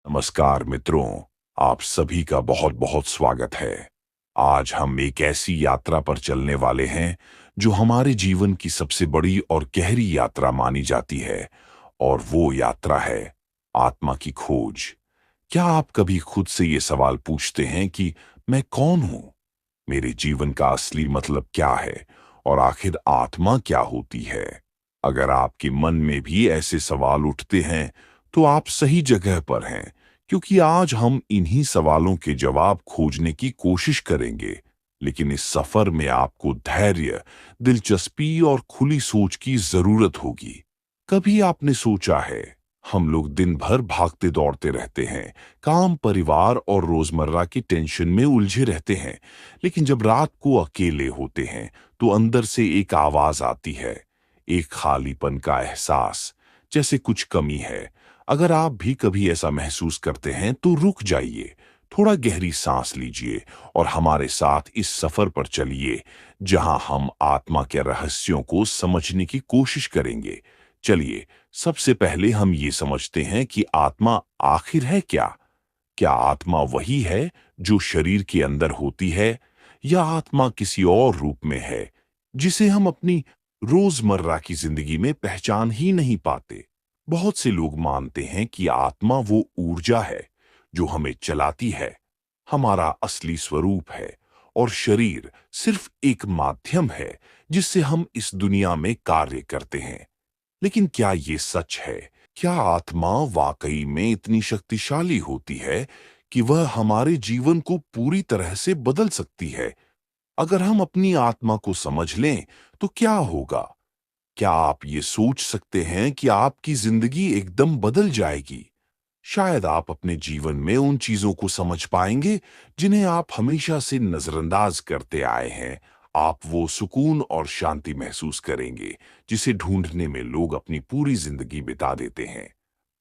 नमस्कार मित्रों, आप सभी का बहुत बहुत स्वागत है। आज हम एक ऐसी यात्रा पर चलने वाले हैं जो हमारे जीवन की सबसे बड़ी और गहरी यात्रा मानी जाती है, और वो यात्रा है आत्मा की खोज। क्या आप कभी खुद से ये सवाल पूछते हैं कि मैं कौन हूं? मेरे जीवन का असली मतलब क्या है? और आखिर आत्मा क्या होती है? अगर आपके मन में भी ऐसे सवाल उठते हैं, तो आप सही जगह पर हैं, क्योंकि आज हम इन्हीं सवालों के जवाब खोजने की कोशिश करेंगे। लेकिन इस सफर में आपको धैर्य, दिलचस्पी और खुली सोच की जरूरत होगी। कभी आपने सोचा है, हम लोग दिन भर भागते दौड़ते रहते हैं, काम, परिवार और रोजमर्रा की टेंशन में उलझे रहते हैं। लेकिन जब रात को अकेले होते हैं, तो अंदर से एक आवाज आती है, एक खालीपन का एहसास, जैसे कुछ कमी है। अगर आप भी कभी ऐसा महसूस करते हैं, तो रुक जाइए, थोड़ा गहरी सांस लीजिए और हमारे साथ इस सफर पर चलिए, जहां हम आत्मा के रहस्यों को समझने की कोशिश करेंगे। चलिए, सबसे पहले हम ये समझते हैं कि आत्मा आखिर है क्या। क्या आत्मा वही है जो शरीर के अंदर होती है, या आत्मा किसी और रूप में है जिसे हम अपनी रोजमर्रा की जिंदगी में पहचान ही नहीं पाते? बहुत से लोग मानते हैं कि आत्मा वो ऊर्जा है जो हमें चलाती है, हमारा असली स्वरूप है, और शरीर सिर्फ एक माध्यम है जिससे हम इस दुनिया में कार्य करते हैं। लेकिन क्या ये सच है? क्या आत्मा वाकई में इतनी शक्तिशाली होती है कि वह हमारे जीवन को पूरी तरह से बदल सकती है? अगर हम अपनी आत्मा को समझ लें, तो क्या होगा? क्या आप ये सोच सकते हैं कि आपकी जिंदगी एकदम बदल जाएगी? शायद आप अपने जीवन में उन चीजों को समझ पाएंगे जिन्हें आप हमेशा से नजरअंदाज करते आए हैं। आप वो सुकून और शांति महसूस करेंगे जिसे ढूंढने में लोग अपनी पूरी जिंदगी बिता देते हैं।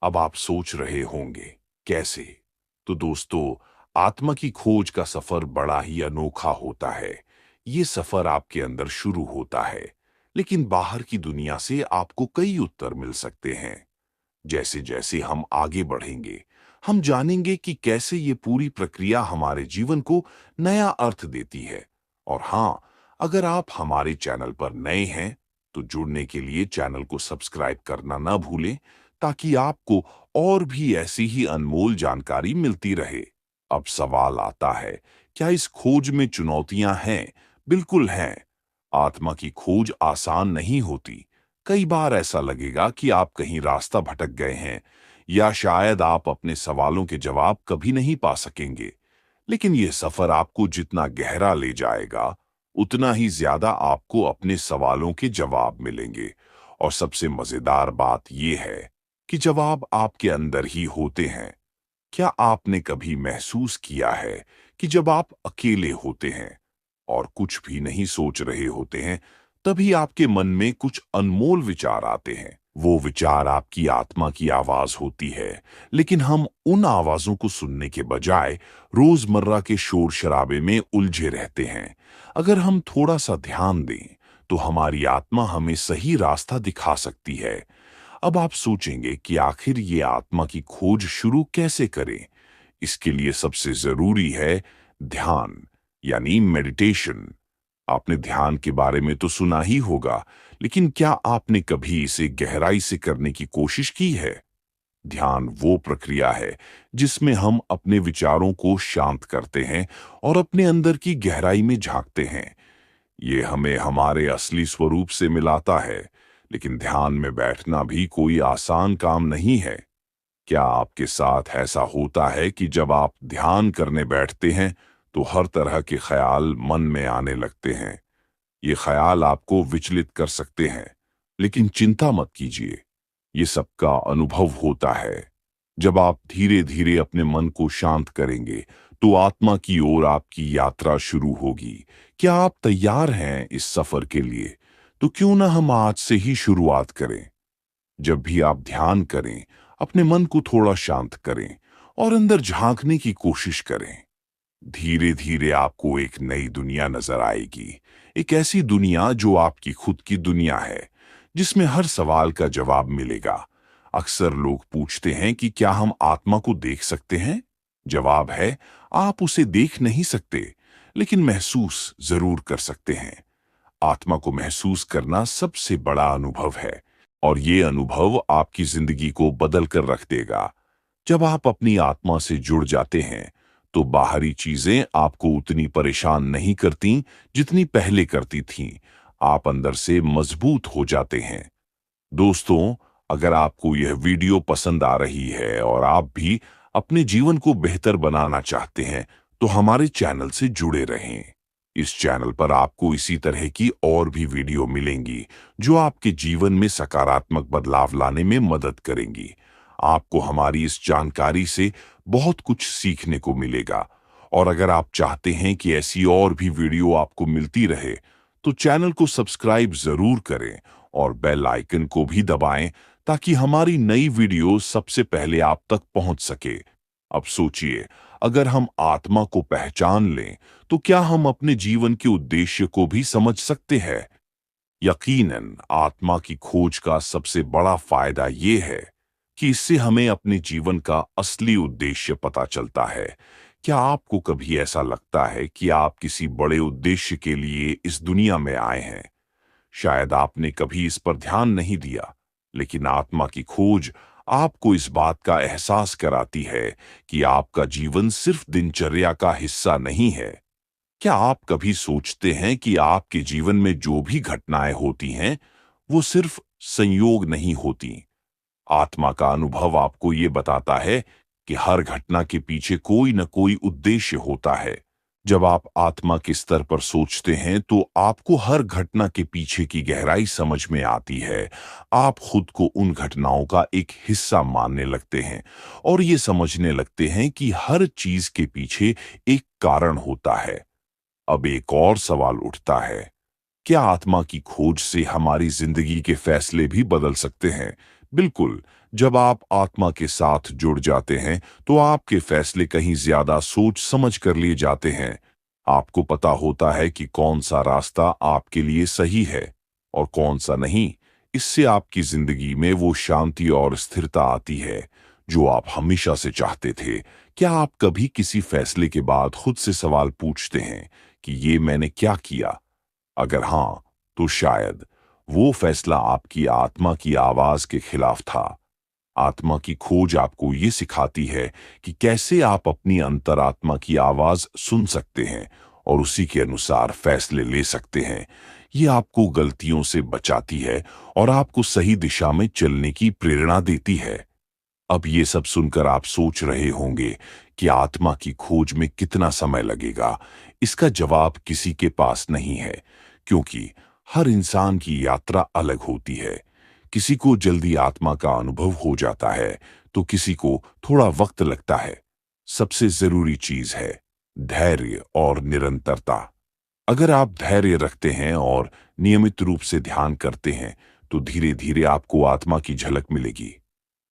अब आप सोच रहे होंगे, कैसे? तो दोस्तों, आत्मा की खोज का सफर बड़ा ही अनोखा होता है। ये सफर आपके अंदर शुरू होता है, लेकिन बाहर की दुनिया से आपको कई उत्तर मिल सकते हैं। जैसे जैसे हम आगे बढ़ेंगे, हम जानेंगे कि कैसे ये पूरी प्रक्रिया हमारे जीवन को नया अर्थ देती है। और हाँ, अगर आप हमारे चैनल पर नए हैं, तो जुड़ने के लिए चैनल को सब्सक्राइब करना ना भूलें, ताकि आपको और भी ऐसी ही अनमोल जानकारी मिलती रहे। अब सवाल आता है, क्या इस खोज में चुनौतियां हैं? बिल्कुल हैं। आत्मा की खोज आसान नहीं होती। कई बार ऐसा लगेगा कि आप कहीं रास्ता भटक गए हैं, या शायद आप अपने सवालों के जवाब कभी नहीं पा सकेंगे। लेकिन यह सफर आपको जितना गहरा ले जाएगा, उतना ही ज्यादा आपको अपने सवालों के जवाब मिलेंगे। और सबसे मजेदार बात यह है कि जवाब आपके अंदर ही होते हैं। क्या आपने कभी महसूस किया है कि जब आप अकेले होते हैं और कुछ भी नहीं सोच रहे होते हैं, तभी आपके मन में कुछ अनमोल विचार आते हैं? वो विचार आपकी आत्मा की आवाज होती है। लेकिन हम उन आवाजों को सुनने के बजाय रोजमर्रा के शोर शराबे में उलझे रहते हैं। अगर हम थोड़ा सा ध्यान दें, तो हमारी आत्मा हमें सही रास्ता दिखा सकती है। अब आप सोचेंगे कि आखिर ये आत्मा की खोज शुरू कैसे करें? इसके लिए सबसे जरूरी है ध्यान, यानी मेडिटेशन। आपने ध्यान के बारे में तो सुना ही होगा, लेकिन क्या आपने कभी इसे गहराई से करने की कोशिश की है? ध्यान वो प्रक्रिया है जिसमें हम अपने विचारों को शांत करते हैं और अपने अंदर की गहराई में झांकते हैं। ये हमें हमारे असली स्वरूप से मिलाता है। लेकिन ध्यान में बैठना भी कोई आसान काम नहीं है। क्या आपके साथ ऐसा होता है कि जब आप ध्यान करने बैठते हैं, तो हर तरह के ख्याल मन में आने लगते हैं? ये ख्याल आपको विचलित कर सकते हैं, लेकिन चिंता मत कीजिए, ये सबका अनुभव होता है। जब आप धीरे धीरे अपने मन को शांत करेंगे, तो आत्मा की ओर आपकी यात्रा शुरू होगी। क्या आप तैयार हैं इस सफर के लिए? तो क्यों ना हम आज से ही शुरुआत करें। जब भी आप ध्यान करें, अपने मन को थोड़ा शांत करें और अंदर झांकने की कोशिश करें। धीरे धीरे आपको एक नई दुनिया नजर आएगी। एक ऐसी दुनिया जो आपकी खुद की दुनिया है, जिसमें हर सवाल का जवाब मिलेगा। अक्सर लोग पूछते हैं कि क्या हम आत्मा को देख सकते हैं? जवाब है, आप उसे देख नहीं सकते, लेकिन महसूस जरूर कर सकते हैं। आत्मा को महसूस करना सबसे बड़ा अनुभव है, और ये अनुभव आपकी जिंदगी को बदल कर रख देगा। जब आप अपनी आत्मा से जुड़ जाते हैं, तो बाहरी चीजें आपको उतनी परेशान नहीं करती जितनी पहले करती थीं। आप अंदर से मजबूत हो जाते हैं। दोस्तों, अगर आपको यह वीडियो पसंद आ रही है और आप भी अपने जीवन को बेहतर बनाना चाहते हैं, तो हमारे चैनल से जुड़े रहें। इस चैनल पर आपको इसी तरह की और भी वीडियो मिलेंगी जो आपके जीवन में सकारात्मक बदलाव लाने में मदद करेंगी। आपको हमारी इस जानकारी से बहुत कुछ सीखने को मिलेगा। और अगर आप चाहते हैं कि ऐसी और भी वीडियो आपको मिलती रहे, तो चैनल को सब्सक्राइब जरूर करें और बेल आइकन को भी दबाएं, ताकि हमारी नई वीडियो सबसे पहले आप तक पहुंच सके। अब सोचिए, अगर हम आत्मा को पहचान लें, तो क्या हम अपने जीवन के उद्देश्य को भी समझ सकते हैं? यकीनन, आत्मा की खोज का सबसे बड़ा फायदा ये है कि इससे हमें अपने जीवन का असली उद्देश्य पता चलता है। क्या आपको कभी ऐसा लगता है कि आप किसी बड़े उद्देश्य के लिए इस दुनिया में आए हैं? शायद आपने कभी इस पर ध्यान नहीं दिया, लेकिन आत्मा की खोज आपको इस बात का एहसास कराती है कि आपका जीवन सिर्फ दिनचर्या का हिस्सा नहीं है। क्या आप कभी सोचते हैं कि आपके जीवन में जो भी घटनाएं होती हैं, वो सिर्फ संयोग नहीं होती? आत्मा का अनुभव आपको ये बताता है कि हर घटना के पीछे कोई न कोई उद्देश्य होता है। जब आप आत्मा के स्तर पर सोचते हैं, तो आपको हर घटना के पीछे की गहराई समझ में आती है। आप खुद को उन घटनाओं का एक हिस्सा मानने लगते हैं और ये समझने लगते हैं कि हर चीज के पीछे एक कारण होता है। अब एक और सवाल उठता है, क्या आत्मा की खोज से हमारी जिंदगी के फैसले भी बदल सकते हैं? बिल्कुल। जब आप आत्मा के साथ जुड़ जाते हैं, तो आपके फैसले कहीं ज्यादा सोच समझ कर लिए जाते हैं। आपको पता होता है कि कौन सा रास्ता आपके लिए सही है और कौन सा नहीं। इससे आपकी जिंदगी में वो शांति और स्थिरता आती है जो आप हमेशा से चाहते थे। क्या आप कभी किसी फैसले के बाद खुद से सवाल पूछते हैं कि ये मैंने क्या किया? अगर हाँ, तो शायद वो फैसला आपकी आत्मा की आवाज के खिलाफ था। आत्मा की खोज आपको ये सिखाती है कि कैसे आप अपनी अंतरात्मा की आवाज सुन सकते हैं और उसी के अनुसार फैसले ले सकते हैं। ये आपको गलतियों से बचाती है और आपको सही दिशा में चलने की प्रेरणा देती है। अब ये सब सुनकर आप सोच रहे होंगे कि आत्मा की खोज में कितना समय लगेगा। इसका जवाब किसी के पास नहीं है, क्योंकि हर इंसान की यात्रा अलग होती है। किसी को जल्दी आत्मा का अनुभव हो जाता है, तो किसी को थोड़ा वक्त लगता है। सबसे जरूरी चीज है धैर्य और निरंतरता। अगर आप धैर्य रखते हैं और नियमित रूप से ध्यान करते हैं, तो धीरे धीरे आपको आत्मा की झलक मिलेगी।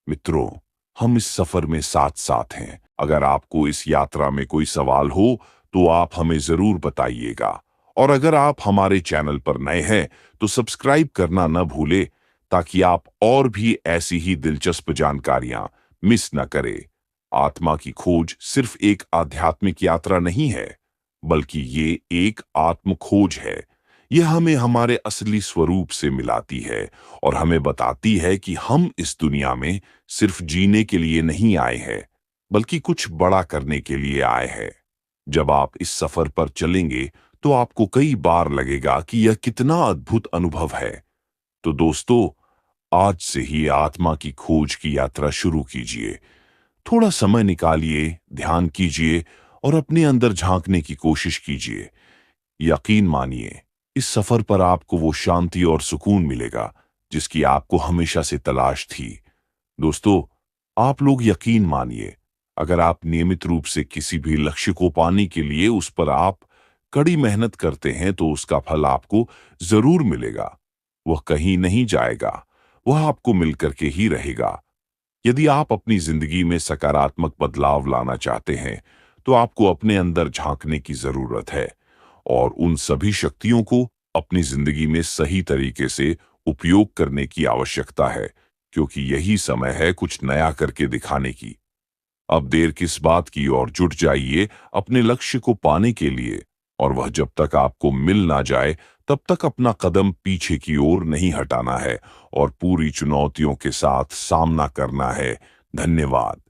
मित्रों, हम इस सफर में साथ साथ हैं। अगर आपको इस यात्रा में कोई सवाल हो, तो आप हमें जरूर बताइएगा। और अगर आप हमारे चैनल पर नए हैं, तो सब्सक्राइब करना न भूले, ताकि आप और भी ऐसी ही दिलचस्प जानकारियां मिस न करें। आत्मा की खोज सिर्फ एक आध्यात्मिक यात्रा नहीं है, बल्कि ये एक आत्म खोज है। यह हमें हमारे असली स्वरूप से मिलाती है और हमें बताती है कि हम इस दुनिया में सिर्फ जीने के लिए नहीं आए हैं, बल्कि कुछ बड़ा करने के लिए आए हैं। जब आप इस सफर पर चलेंगे, तो आपको कई बार लगेगा कि यह कितना अद्भुत अनुभव है। तो दोस्तों, आज से ही आत्मा की खोज की यात्रा शुरू कीजिए। थोड़ा समय निकालिए, ध्यान कीजिए और अपने अंदर झांकने की कोशिश कीजिए। यकीन मानिए, इस सफर पर आपको वो शांति और सुकून मिलेगा जिसकी आपको हमेशा से तलाश थी। दोस्तों, आप लोग यकीन मानिए, अगर आप नियमित रूप से किसी भी लक्ष्य को पाने के लिए उस पर आप कड़ी मेहनत करते हैं, तो उसका फल आपको जरूर मिलेगा। वह कहीं नहीं जाएगा, वह आपको मिलकर के ही रहेगा। यदि आप अपनी जिंदगी में सकारात्मक बदलाव लाना चाहते हैं, तो आपको अपने अंदर झांकने की जरूरत है और उन सभी शक्तियों को अपनी जिंदगी में सही तरीके से उपयोग करने की आवश्यकता है, क्योंकि यही समय है कुछ नया करके दिखाने की। अब देर किस बात की, और जुट जाइए अपने लक्ष्य को पाने के लिए। और वह जब तक आपको मिल ना जाए, तब तक अपना कदम पीछे की ओर नहीं हटाना है और पूरी चुनौतियों के साथ सामना करना है। धन्यवाद।